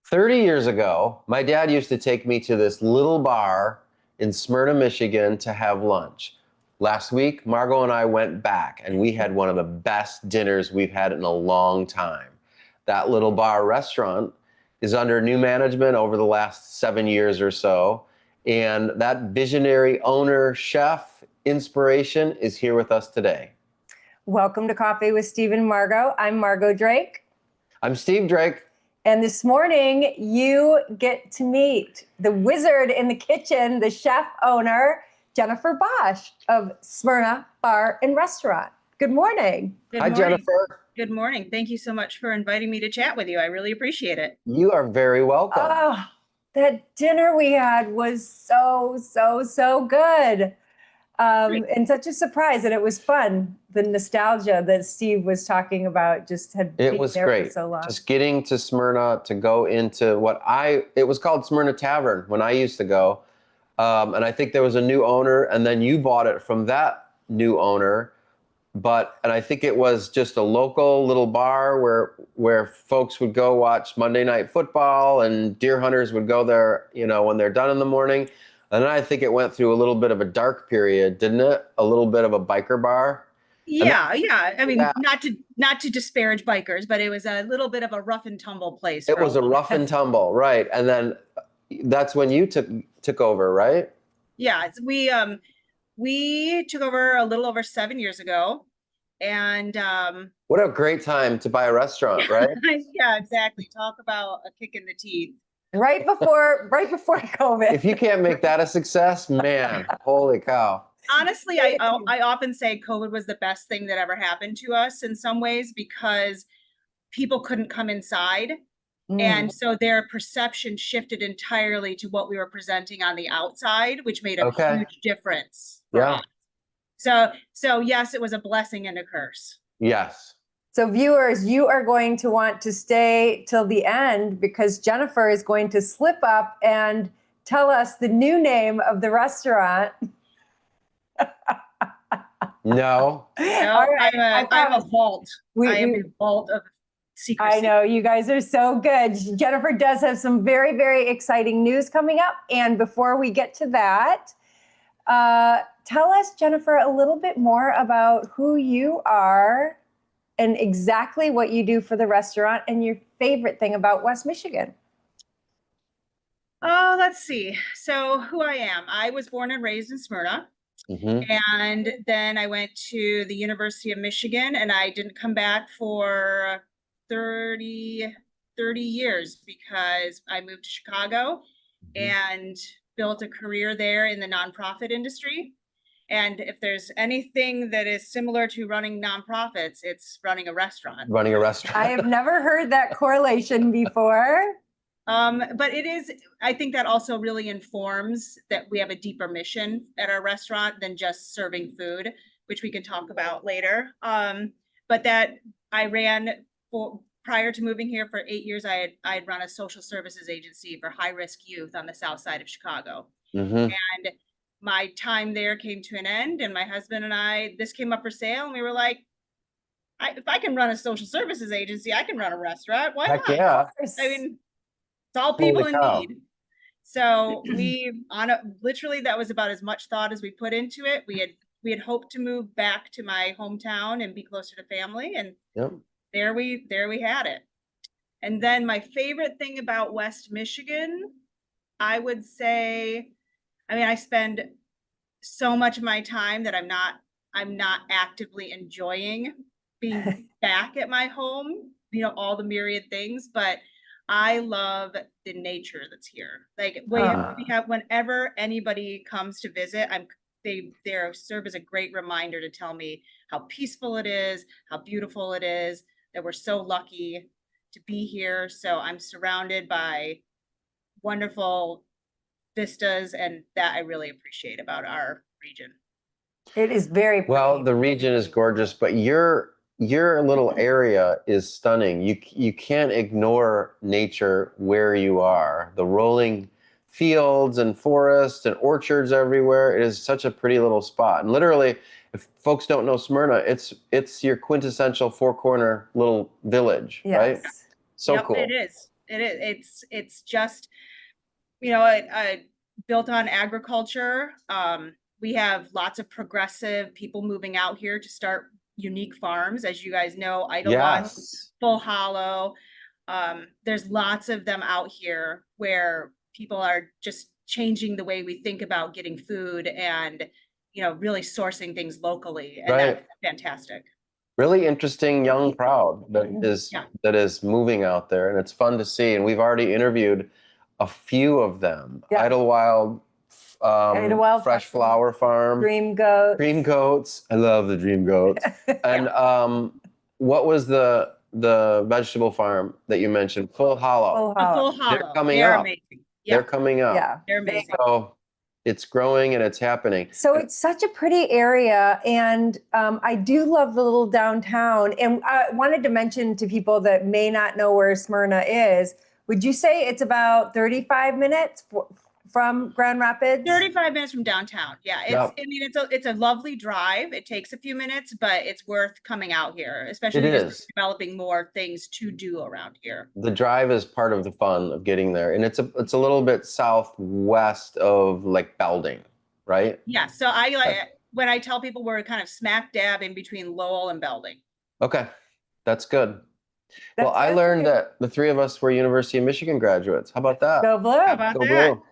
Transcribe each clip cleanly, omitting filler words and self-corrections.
30 years ago, my dad used to take me to this little bar in Smyrna, Michigan to have lunch. Last week, Margot and I went back and we had one of the best dinners we've had in a long time. That little bar restaurant is under new management over the last 7 years or so. And that visionary owner, chef, inspiration is here with us today. Welcome to Coffee with Steve and Margot. I'm Margot Drake. I'm Steve Drake. And this morning, you get to meet the wizard in the kitchen, the chef owner, Jennifer Bosch of Smyrna Bar and Restaurant. Good morning. Good Hi, morning. Jennifer. Good morning. Thank you so much for inviting me to chat with you. I really appreciate it. You are very welcome. Oh, that dinner we had was so good. And such a surprise, and it was fun. The nostalgia that Steve was talking about just had It been was there great. for so long. Just getting to Smyrna to go into it was called Smyrna Tavern when I used to go. And I think there was a new owner, and then you bought it from that new owner. And I think it was just a local little bar where folks would go watch Monday Night Football, and deer hunters would go there, when they're done in the morning. And then I think it went through a little bit of a dark period, didn't it? A little bit of a biker bar. Yeah. I mean, not to disparage bikers, but it was a little bit of a rough and tumble place. It was a rough and tumble, right? And then that's when you took over, right? Yeah, we took over a little over 7 years ago, and what a great time to buy a restaurant, right? yeah, exactly. Talk about a kick in the teeth. Right before COVID. If you can't make that a success, man, holy cow. Honestly, I often say COVID was the best thing that ever happened to us in some ways, because people couldn't come inside. And so their perception shifted entirely to what we were presenting on the outside, which made a huge difference. Yeah. So yes, it was a blessing and a curse. Yes. So viewers, you are going to want to stay till the end, because Jennifer is going to slip up and tell us the new name of the restaurant. No. Right. I'm a vault. I am a vault of secrecy. I know, you guys are so good. Jennifer does have some very, very exciting news coming up. And before we get to that, tell us, Jennifer, a little bit more about who you are and exactly what you do for the restaurant and your favorite thing about West Michigan. Oh, let's see. So who I am. I was born and raised in Smyrna. Mm-hmm. And then I went to the University of Michigan, and I didn't come back for 30 years because I moved to Chicago and built a career there in the nonprofit industry. And if there's anything that is similar to running nonprofits, it's running a restaurant. Running a restaurant. I have never heard that correlation before. But it is, I think that also really informs that we have a deeper mission at our restaurant than just serving food, which we can talk about later. But that I ran prior to moving here for 8 years, I had run a social services agency for high-risk youth on the south side of Chicago. Mm-hmm. And my time there came to an end, and my husband and I, this came up for sale, and we were like, if I can run a social services agency, I can run a restaurant. Why not? Yeah. I mean, it's all people in need. So literally that was about as much thought as we put into it. We had hoped to move back to my hometown and be closer to family, and there we had it. And then my favorite thing about West Michigan, I would say, I spend so much of my time that I'm not actively enjoying being back at my home, all the myriad things, but I love the nature that's here. Like whenever anybody comes to visit, they serve as a great reminder to tell me how peaceful it is, how beautiful it is, that we're so lucky to be here. So I'm surrounded by wonderful vistas, and that I really appreciate about our region. It is very pretty. Well, the region is gorgeous, but your little area is stunning. You can't ignore nature where you are. The rolling fields and forests and orchards everywhere. It is such a pretty little spot. And literally, if folks don't know Smyrna, it's your quintessential four-corner little village, right? So cool. It is. It is. It's just, built on agriculture. We have lots of progressive people moving out here to start unique farms. As you guys know, Idlewild, Yes. Full Hollow. There's lots of them out here where people are just changing the way we think about getting food and, really sourcing things locally. And Right. that's fantastic. Really interesting young crowd Yeah. that is moving out there, and it's fun to see. And we've already interviewed a few of them. Yeah. Idlewild, Idlewild Fresh Flower Farm, Dream Goat. Dream Goats. I love the Dream Goats. And what was the vegetable farm that you mentioned? Full Hollow. Full Hollow. Full Hollow. They're coming They're up. amazing. They're coming up. Yeah. They're amazing. So it's growing and it's happening. So it's such a pretty area, and I do love the little downtown. And I wanted to mention to people that may not know where Smyrna is, would you say it's about 35 minutes from Grand Rapids? 35 minutes from downtown. Yeah. Yep. It's a lovely drive. It takes a few minutes, but it's worth coming out here, especially It just is. developing more things to do around here. The drive is part of the fun of getting there, and it's a little bit southwest of like Belding, right? Yeah. So when I tell people we're kind of smack dab in between Lowell and Belding. Okay, that's good. Well, I learned that the three of us were University of Michigan graduates. How about that? Go Blue. How about Go that? Blue.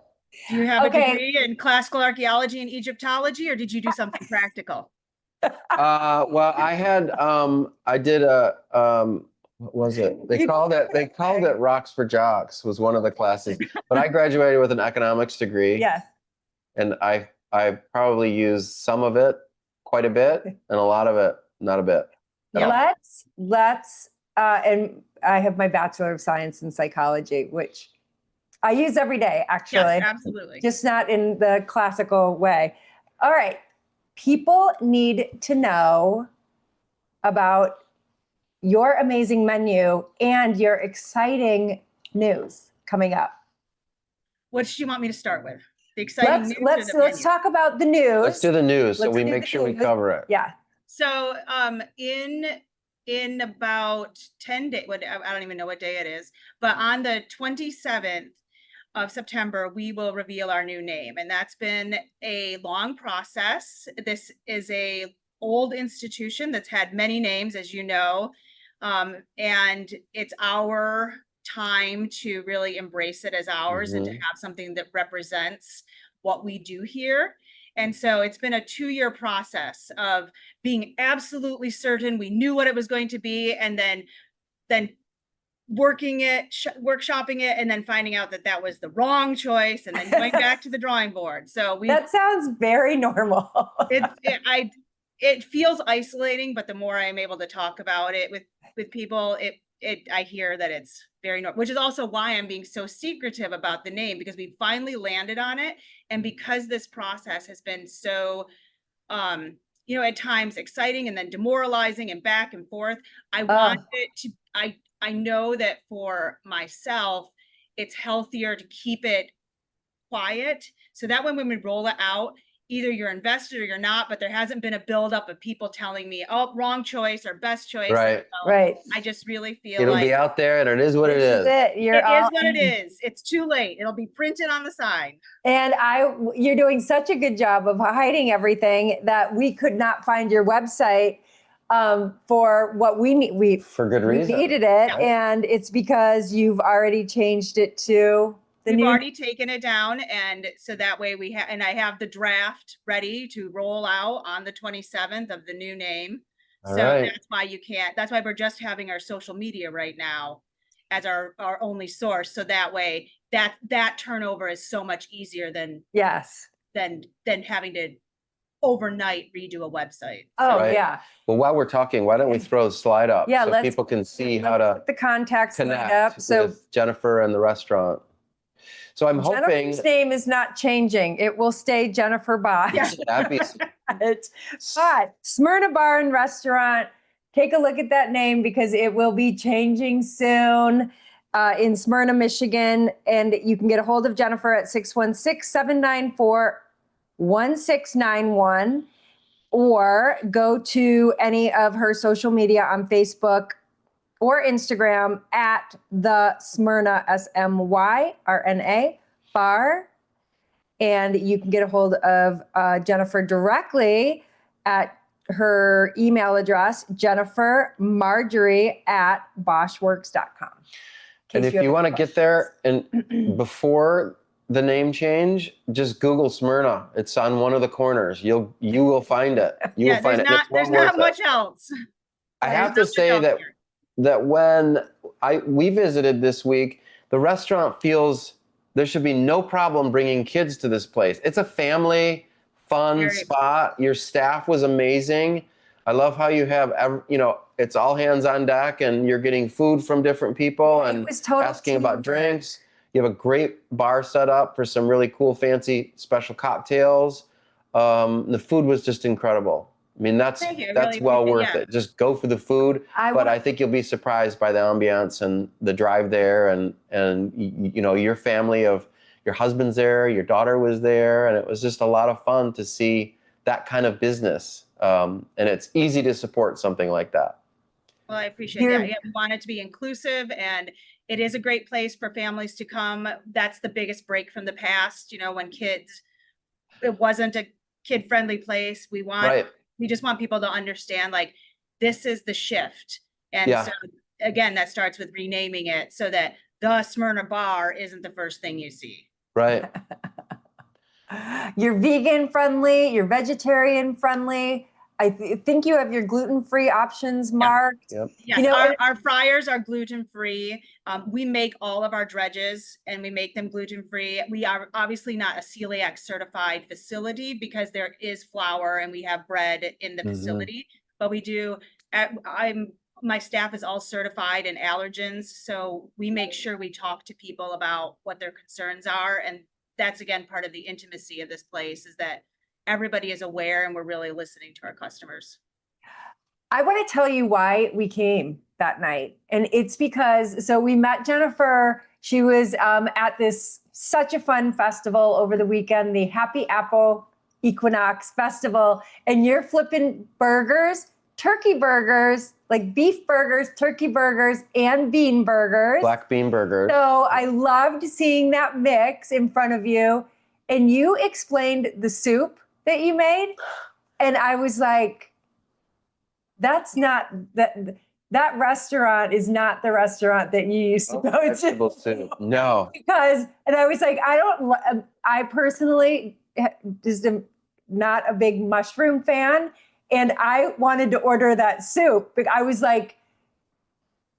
Do you have a degree in classical archaeology and Egyptology, or did you do something practical? Well, I did what was it? They called it Rocks for Jocks was one of the classes, but I graduated with an economics degree. Yes. And I probably used some of it quite a bit and a lot of it not a bit. Yeah. Let's and I have my Bachelor of Science in Psychology, which I use every day, actually. Yes, absolutely. Just not in the classical way. All right. People need to know about your amazing menu and your exciting news coming up. What do you want me to start with? The exciting news. Let's talk about the news. Let's do the news so we make sure we cover it. Yeah. So in about 10 days, I don't even know what day it is, but on the 27th of September, we will reveal our new name. And that's been a long process. This is a old institution that's had many names, as you know, and it's our time to really embrace it as ours and to have something that represents what we do here. And so it's been a 2-year process of being absolutely certain we knew what it was going to be, and then working it, workshopping it, and then finding out that was the wrong choice, and then going back to the drawing board. So that sounds very normal. It feels isolating, but the more I'm able to talk about it with people, I hear that it's very normal, which is also why I'm being so secretive about the name, because we finally landed on it. And because this process has been so, at times exciting and then demoralizing and back and forth, I want it to, I know that for myself, it's healthier to keep it quiet so that when we roll it out, either you're invested or you're not, but there hasn't been a buildup of people telling me, oh, wrong choice or best choice. Right. So right. I just really feel it'll be out there, and it is what it is. It is what it is. It's too late. It'll be printed on the sign. And you're doing such a good job of hiding everything that we could not find your website for what we need. For good reason. We needed it, and it's because you've already changed it to We've already taken it down, and so that way I have the draft ready to roll out on the 27th of the new name. That's why we're just having our social media right now as our only source. So that way that turnover is so much easier than having to overnight redo a website. Yeah. Well, while we're talking, why don't we throw a slide up so people can see how to put the contacts connect up with Jennifer and the restaurant. So I'm hoping Jennifer's name is not changing. It will stay Jennifer Bosch. But Smyrna Bar and Restaurant, take a look at that name because it will be changing soon in Smyrna, Michigan. And you can get a hold of Jennifer at 616-794-1691 or go to any of her social media on Facebook, or Instagram at the Smyrna, SMYRNA bar. And you can get a hold of Jennifer directly at her email address, jennifermarjorie@boschworks.com. And if you want to get there and before the name change, just Google Smyrna. It's on one of the corners. You will find it. You will find it. There's not much else. I have to say that when we visited this week, the restaurant feels there should be no problem bringing kids to this place. It's a family fun spot. Your staff was amazing. I love how you have, it's all hands on deck and you're getting food from different people and asking about drinks. You have a great bar set up for some really cool, fancy, special cocktails. The food was just incredible. I mean, that's really well worth it. Just go for the food. But I think you'll be surprised by the ambiance and the drive there, and your family of your husband's there, your daughter was there, and it was just a lot of fun to see that kind of business. And it's easy to support something like that. Well, I appreciate that. Yeah, we want it to be inclusive, and it is a great place for families to come. That's the biggest break from the past. When it wasn't a kid-friendly place. We just want people to understand, like, this is the shift. And so again, that starts with renaming it so that the Smyrna Bar isn't the first thing you see. Right. You're vegan friendly, you're vegetarian friendly. I think you have your gluten-free options marked. Yep. Yes, our fryers are gluten-free. We make all of our dredges and we make them gluten-free. We are obviously not a celiac certified facility because there is flour and we have bread in the facility, but we do, my staff is all certified in allergens. So we make sure we talk to people about what their concerns are. And that's, again, part of the intimacy of this place, is that everybody is aware and we're really listening to our customers. I want to tell you why we came that night. And it's because, so we met Jennifer. She was at such a fun festival over the weekend, the Happy Apple Equinox Festival. And you're flipping burgers, turkey burgers, like beef burgers, turkey burgers, and bean burgers. Black bean burgers. So I loved seeing that mix in front of you. And you explained the soup that you made. And I was like, that restaurant is not the restaurant that you used to go to. Soup. No. And I was like, I personally just am not a big mushroom fan. And I wanted to order that soup, but I was like,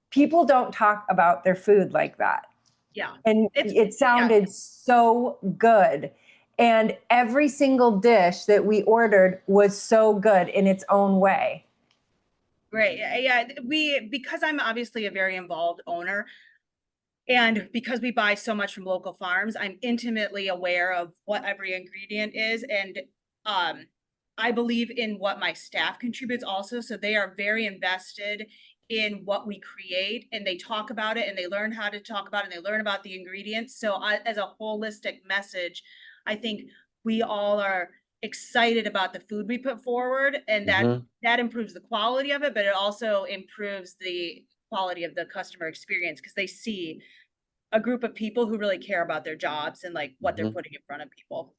people don't talk about their food like that. Yeah. And it sounded so good. And every single dish that we ordered was so good in its own way. Great. Yeah. Because I'm obviously a very involved owner, and because we buy so much from local farms, I'm intimately aware of what every ingredient is. And I believe in what my staff contributes also. So they are very invested in what we create, and they talk about it and they learn how to talk about it and they learn about the ingredients. So as a holistic message, I think we all are excited about the food we put forward, and that improves the quality of it, but it also improves the quality of the customer experience because they see a group of people who really care about their jobs and like what they're putting in front of people.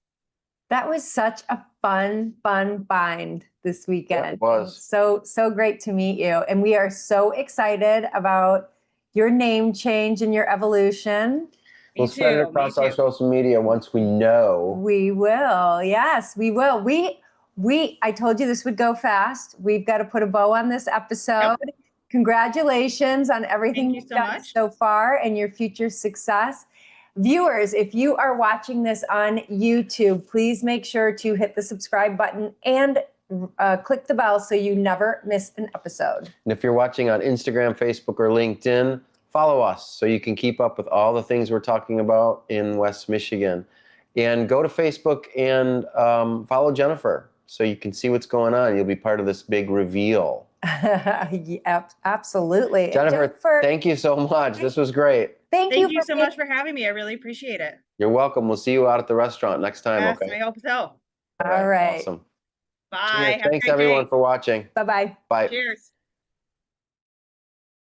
That was such a fun find this weekend. Yeah, it was. So great to meet you. And we are so excited about your name change and your evolution. We'll spread it across our social media once we know. We will. Yes, we will. I told you this would go fast. We've got to put a bow on this episode. Yep. Congratulations on everything you've done so far and your future success. Viewers, if you are watching this on YouTube, please make sure to hit the subscribe button and click the bell so you never miss an episode. And if you're watching on Instagram, Facebook, or LinkedIn, follow us so you can keep up with all the things we're talking about in West Michigan. And go to Facebook and follow Jennifer so you can see what's going on. You'll be part of this big reveal. Yep, absolutely. Jennifer, thank you so much. This was great. Thank you so much for having me. I really appreciate it. You're welcome. We'll see you out at the restaurant next time. Yes, okay. I hope so. All right. Awesome. Bye. Thanks everyone for watching. Bye-bye. Bye. Cheers.